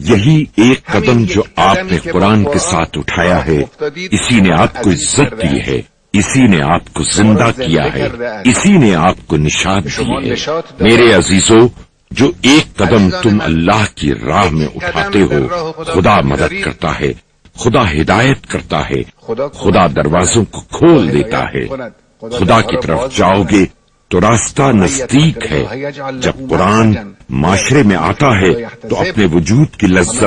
یہی ایک قدم جو آپ نے قرآن کے ساتھ اٹھایا ہے، اسی نے آپ کو عزت دی ہے، اسی نے آپ کو زندہ کیا ہے، اسی نے آپ کو نشاد دی ہے۔ میرے عزیزو، جو ایک قدم تم اللہ کی راہ میں اٹھاتے ہو، خدا مدد کرتا ہے، خدا ہدایت کرتا ہے، خدا دروازوں کو کھول دیتا ہے۔ خدا کی طرف جاؤ گے تو راستہ نزدیک ہے۔ جب قرآن معاشرے میں آتا ہے تو اپنے وجود کی لذت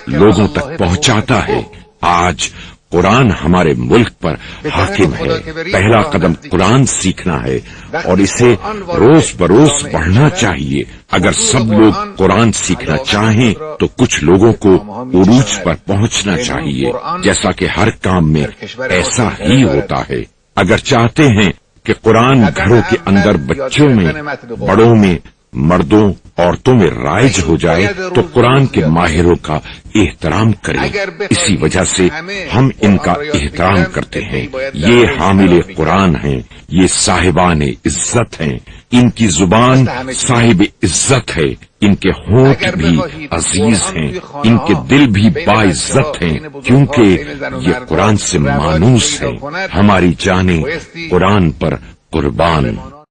لوگوں تک پہنچاتا ہے۔ آج قرآن ہمارے ملک پر حاکم ہے۔ پہلا قدم قرآن سیکھنا ہے اور اسے روز بروز پڑھنا چاہیے۔ اگر سب لوگ قرآن سیکھنا چاہیں تو کچھ لوگوں کو عروج پر پہنچنا چاہیے، جیسا کہ ہر کام میں ایسا ہی ہوتا ہے۔ اگر چاہتے ہیں کہ قرآن گھروں کے اندر بچوں میں، بڑوں میں، مردوں عورتوں میں رائج ہو جائے تو قرآن کے ماہروں کا احترام کریں۔ اسی وجہ سے ہم ان کا احترام کرتے ہیں۔ یہ حامل قرآن ہیں، یہ صاحبان عزت ہیں، ان کی زبان صاحب عزت ہے، ان کے ہونٹ بھی عزیز ہیں، ان کے دل بھی باعزت ہیں، کیونکہ یہ قرآن سے مانوس ہے۔ ہماری جانیں قرآن پر قربان۔